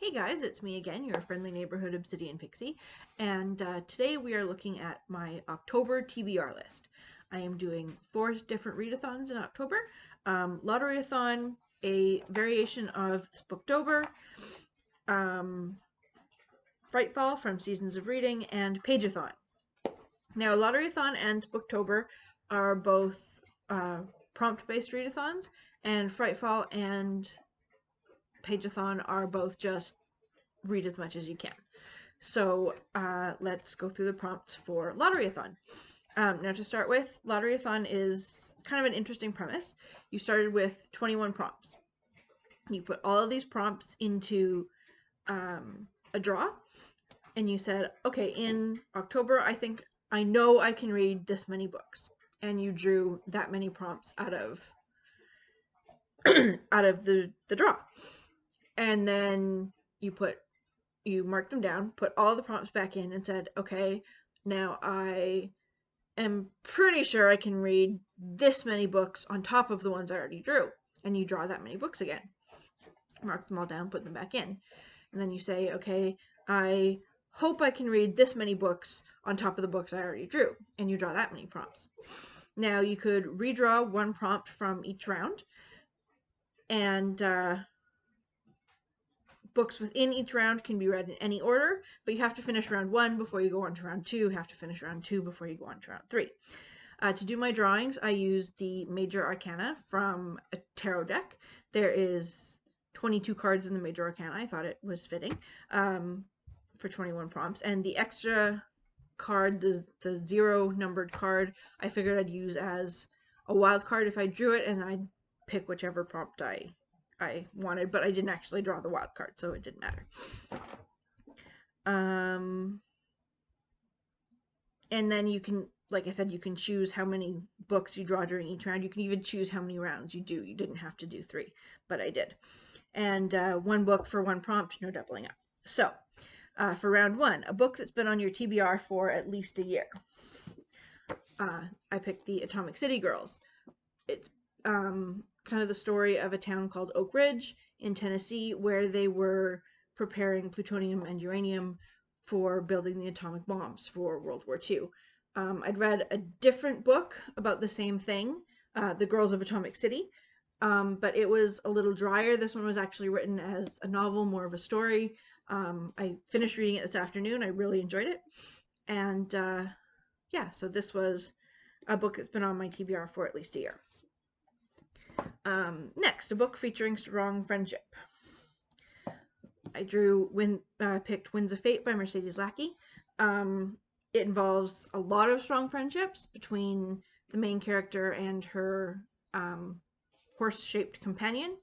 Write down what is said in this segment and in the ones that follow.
Hey guys, it's me again, your friendly neighborhood Obsidian Pixie, and today we are looking at my October TBR list. I am doing 4 different readathons in October. Lotteryathon, a variation of Spooktober, um, Frightfall from Seasons of Reading, and Pageathon. Now, Lotteryathon and Spooktober are both prompt-based readathons, and Frightfall and Pageathon are both just read as much as you can. So let's go through the prompts for Lotteryathon. Now to start with, Lotteryathon is kind of an interesting premise. You started with 21 prompts. You put all of these prompts into a draw, and you said, okay, in October, I know I can read this many books. And you drew that many prompts out of the draw. And then you marked them down, put all the prompts back in, and said, okay, now I am pretty sure I can read this many books on top of the ones I already drew. And you draw that many books again. Mark them all down, put them back in. And then you say, okay, I hope I can read this many books on top of the books I already drew. And you draw that many prompts. Now you could redraw one prompt from each round. And books within each round can be read in any order, but you have to finish round 1 before you go on to round 2. You have to finish round 2 before you go on to round 3. To do my drawings, I use the Major Arcana from a tarot deck. There is 22 cards in the Major Arcana. I thought it was fitting for 21 prompts. And the extra card, the 0 numbered card, I figured I'd use as a wild card if I drew it, and I'd pick whichever prompt I wanted, but I didn't actually draw the wild card, so it didn't matter. And then you can, like I said, you can choose how many books you draw during each round. You can even choose how many rounds you do. You didn't have to do 3, but I did. And 1 book for 1 prompt, no doubling up. So for round 1, a book that's been on your TBR for at least a year. I picked the Atomic City Girls. It's kind of the story of a town called Oak Ridge in Tennessee, where they were preparing plutonium and uranium for building the atomic bombs for World War II. I'd read a different book about the same thing, The Girls of Atomic City, but it was a little drier. This one was actually written as a novel, more of a story. I finished reading it this afternoon. I really enjoyed it. And yeah, so this was a book that's been on my TBR for at least a year. Next, a book featuring strong friendship. I picked Winds of Fate by Mercedes Lackey. It involves a lot of strong friendships between the main character and her horse-shaped companion,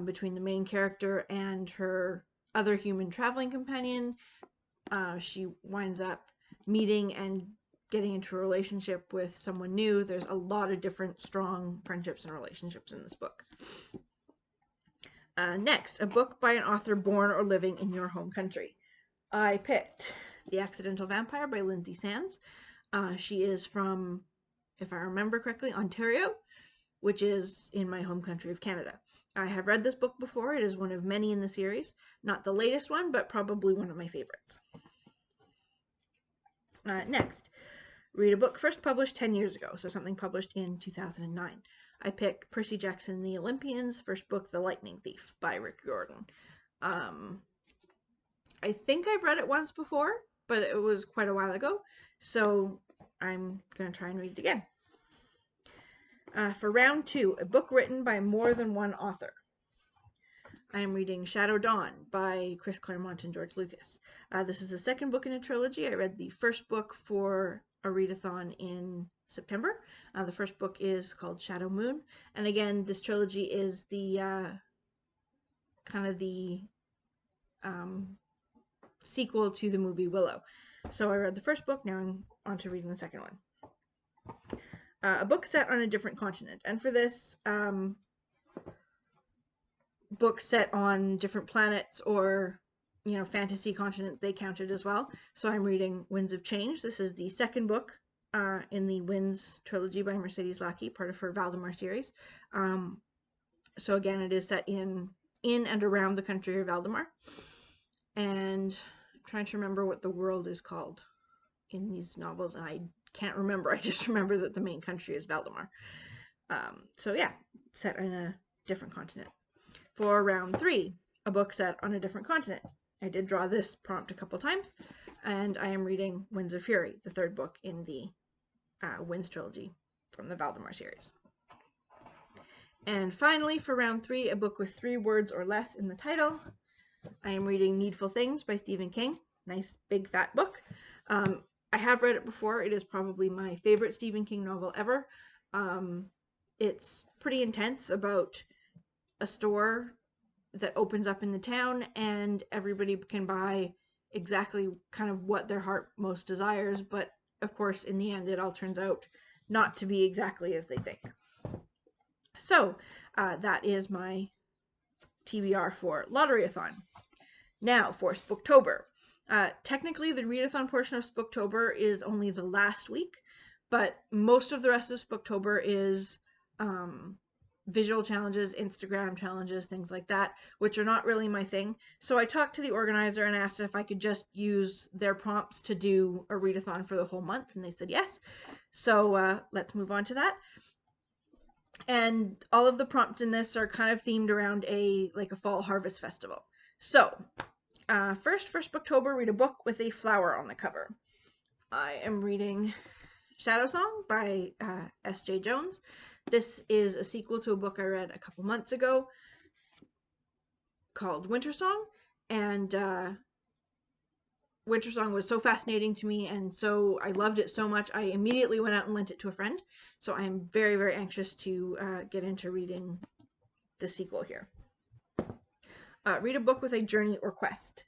between the main character and her other human traveling companion. She winds up meeting and getting into a relationship with someone new. There's a lot of different strong friendships and relationships in this book. Next, a book by an author born or living in your home country. I picked The Accidental Vampire by Lindsay Sands. She is from, if I remember correctly, Ontario, which is in my home country of Canada. I have read this book before. It is one of many in the series. Not the latest one, but probably one of my favorites. Next, read a book first published 10 years ago, so something published in 2009. I picked Percy Jackson and the Olympians, first book, The Lightning Thief by Rick Riordan. I think I've read it once before, but it was quite a while ago, so I'm going to try and read it again. For round 2, a book written by more than one author. I am reading Shadow Dawn by Chris Claremont and George Lucas. This is the second book in a trilogy. I read the first book for a readathon in September. The first book is called Shadow Moon, and again, this trilogy is the kind of the sequel to the movie Willow. So I read the first book, now I'm on to reading the second one. A book set on a different continent, and for this, books set on different planets or fantasy continents, they counted as well. So I'm reading Winds of Change. This is the second book in the Winds trilogy by Mercedes Lackey, part of her Valdemar series. So again, it is set in in and around the country of Valdemar. And I'm trying to remember what the world is called in these novels, and I can't remember. I just remember that the main country is Valdemar. So yeah, set in a different continent. For round 3, a book set on a different continent. I did draw this prompt a couple times, and I am reading Winds of Fury, the 3rd book in the Winds trilogy from the Valdemar series. And finally, for round 3, a book with 3 words or less in the title. I am reading Needful Things by Stephen King. Nice, big, fat book. I have read it before. It is probably my favorite Stephen King novel ever. It's pretty intense, about a store that opens up in the town, and everybody can buy exactly kind of what their heart most desires, but of course in the end it all turns out not to be exactly as they think. So that is my TBR for Lotteryathon. Now for Spooktober. Technically the readathon portion of Spooktober is only the last week, but most of the rest of Spooktober is visual challenges, Instagram challenges, things like that, which are not really my thing. So I talked to the organizer and asked if I could just use their prompts to do a readathon for the whole month, and they said yes. So let's move on to that. And all of the prompts in this are kind of themed around a fall harvest festival. So first, for Spooktober, read a book with a flower on the cover. I am reading Shadow Song by S.J. Jones. This is a sequel to a book I read a couple months ago called Winter Song, and Winter Song was so fascinating to me, and so I loved it so much I immediately went out and lent it to a friend. So I'm very, very anxious to get into reading the sequel here. Read a book with a journey or quest.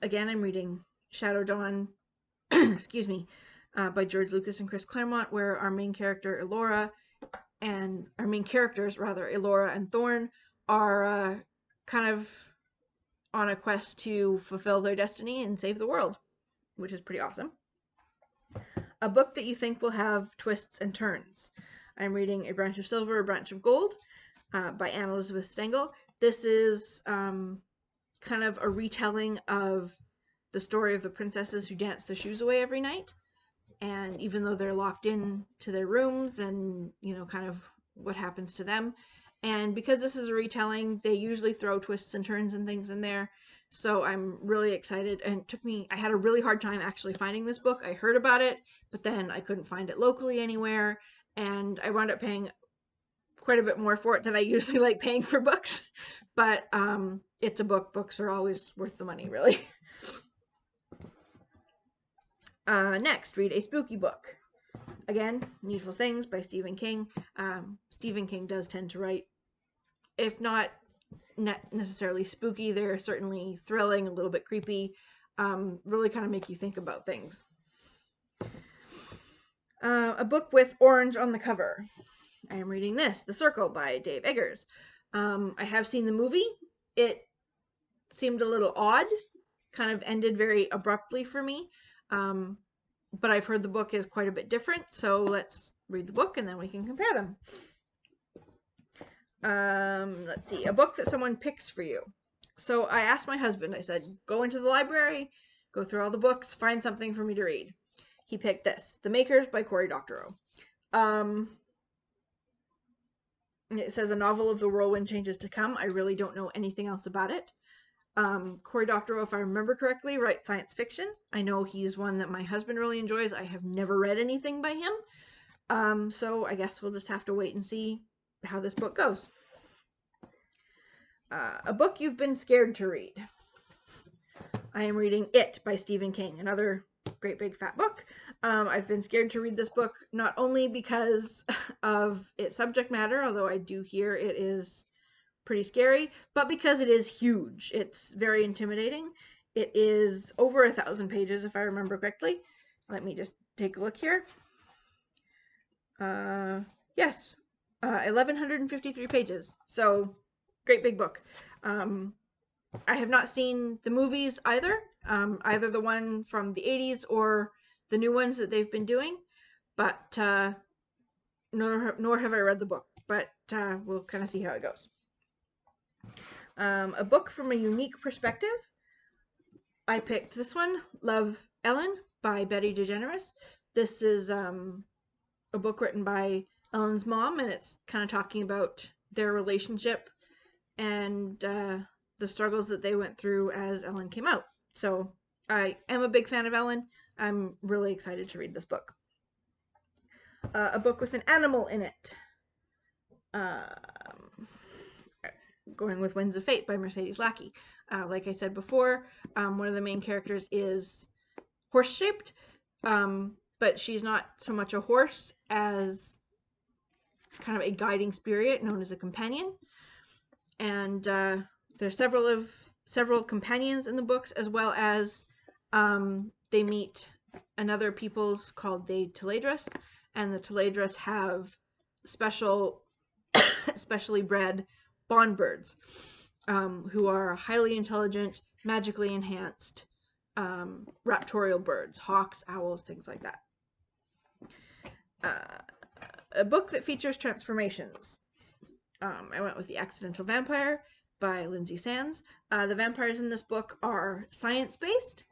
Again, I'm reading Shadow Dawn excuse me, by George Lucas and Chris Claremont, where our main character Elora and our main characters, rather, Elora and Thorn, are kind of on a quest to fulfill their destiny and save the world, which is pretty awesome. A book that you think will have twists and turns. I'm reading A Branch of Silver, A Branch of Gold by Anne Elizabeth Stengel. This is kind of a retelling of the story of the princesses who dance their shoes away every night. And even though they're locked in to their rooms and, kind of what happens to them. And because this is a retelling, they usually throw twists and turns and things in there. So I'm really excited. And I had a really hard time actually finding this book. I heard about it, but then I couldn't find it locally anywhere. And I wound up paying quite a bit more for it than I usually like paying for books. But it's a book. Books are always worth the money, really. Next, read a spooky book. Again, Needful Things by Stephen King. Stephen King does tend to write, if not necessarily spooky, they're certainly thrilling, a little bit creepy, really kind of make you think about things. A book with orange on the cover. I am reading this, The Circle by Dave Eggers. I have seen the movie. It seemed a little odd, kind of ended very abruptly for me. But I've heard the book is quite a bit different, so let's read the book and then we can compare them. Let's see, a book that someone picks for you. So I asked my husband, I said, go into the library, go through all the books, find something for me to read. He picked this, The Makers by Cory Doctorow. It says a novel of the whirlwind changes to come. I really don't know anything else about it. Cory Doctorow, if I remember correctly, writes science fiction. I know he's one that my husband really enjoys. I have never read anything by him. So I guess we'll just have to wait and see how this book goes. A book you've been scared to read. I am reading It by Stephen King, another great big fat book. I've been scared to read this book not only because of its subject matter, although I do hear it is pretty scary, but because it is huge. It's very intimidating. It is over 1,000 pages, if I remember correctly. Let me just take a look here. Yes, 1,153 pages. So, great big book. I have not seen the movies either, either the one from the 80s or the new ones that they've been doing, but nor have I read the book, but we'll kind of see how it goes. A book from a unique perspective. I picked this one, Love, Ellen by Betty DeGeneres. This is a book written by Ellen's mom, and it's kind of talking about their relationship and the struggles that they went through as Ellen came out. So I am a big fan of Ellen. I'm really excited to read this book. A book with an animal in it. Going with Winds of Fate by Mercedes Lackey. Like I said before, one of the main characters is horse-shaped, but she's not so much a horse as kind of a guiding spirit known as a companion. And there's several companions in the books, as well as they meet another peoples called the Teledras, and the Teledras have specially bred bond birds, who are highly intelligent, magically enhanced raptorial birds, hawks, owls, things like that. A book that features transformations. I went with The Accidental Vampire by Lindsay Sands. The vampires in this book are science-based,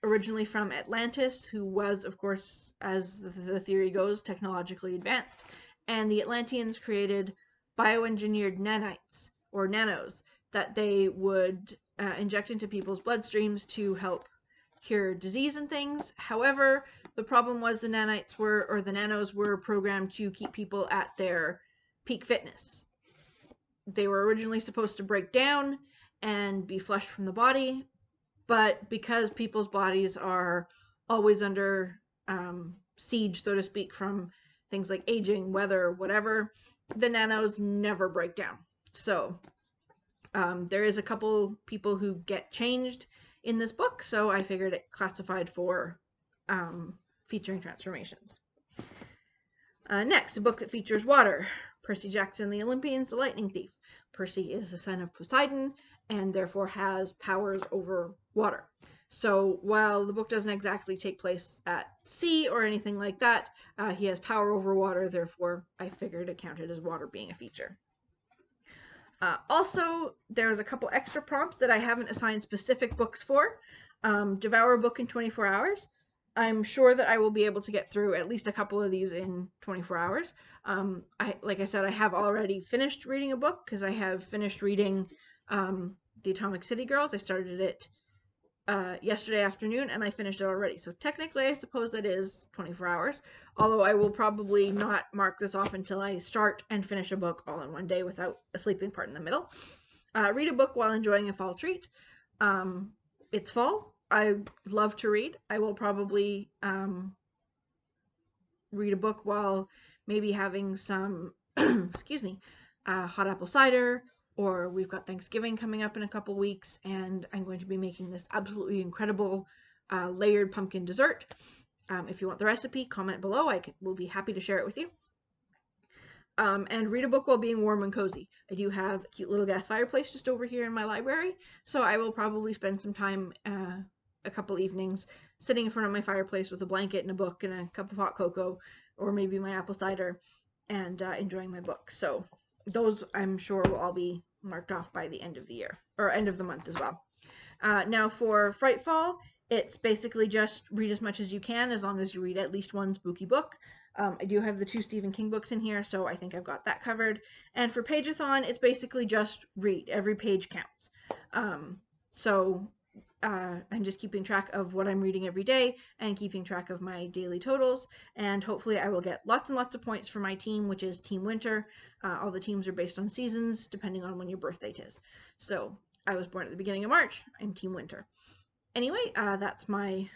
originally from Atlantis, who was, of course, as the theory goes, technologically advanced. And the Atlanteans created bioengineered nanites, or nanos, that they would inject into people's bloodstreams to help cure disease and things. However, the problem was the nanos were programmed to keep people at their peak fitness. They were originally supposed to break down and be flushed from the body, but because people's bodies are always under siege, so to speak, from things like aging, weather, whatever, the nanos never break down. So there is a couple people who get changed in this book, so I figured it classified for featuring transformations. Next, a book that features water. Percy Jackson and the Olympians, The Lightning Thief. Percy is the son of Poseidon and therefore has powers over water. So while the book doesn't exactly take place at sea or anything like that, he has power over water, therefore I figured it counted as water being a feature. Also, there's a couple extra prompts that I haven't assigned specific books for. Devour a book in 24 hours. I'm sure that I will be able to get through at least a couple of these in 24 hours. Like I said, I have already finished reading a book because I have finished reading The Atomic City Girls. I started it yesterday afternoon and I finished it already. So technically, I suppose that is 24 hours, although I will probably not mark this off until I start and finish a book all in one day without a sleeping part in the middle. Read a book while enjoying a fall treat. It's fall. I love to read. I will probably read a book while maybe having some, excuse me, hot apple cider, or we've got Thanksgiving coming up in a couple weeks, and I'm going to be making this absolutely incredible layered pumpkin dessert. If you want the recipe, comment below. I will be happy to share it with you. And read a book while being warm and cozy. I do have a cute little gas fireplace just over here in my library, so I will probably spend some time a couple evenings sitting in front of my fireplace with a blanket and a book and a cup of hot cocoa, or maybe my apple cider, and enjoying my book. So those, I'm sure, will all be marked off by the end of the year, or end of the month as well. Now for Frightfall, it's basically just read as much as you can, as long as you read at least one spooky book. I do have the 2 Stephen King books in here, so I think I've got that covered. And for Pageathon, it's basically just read. Every page counts. I'm just keeping track of what I'm reading every day and keeping track of my daily totals, and hopefully I will get lots and lots of points for my team, which is Team Winter. All the teams are based on seasons, depending on when your birth date is. So I was born at the beginning of March. I'm Team Winter. Anyway, that's my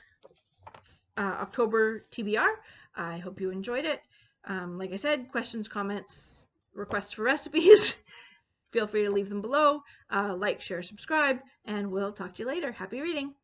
October TBR. I hope you enjoyed it. Like I said, questions, comments, requests for recipes, feel free to leave them below. Like, share, subscribe, and we'll talk to you later. Happy reading!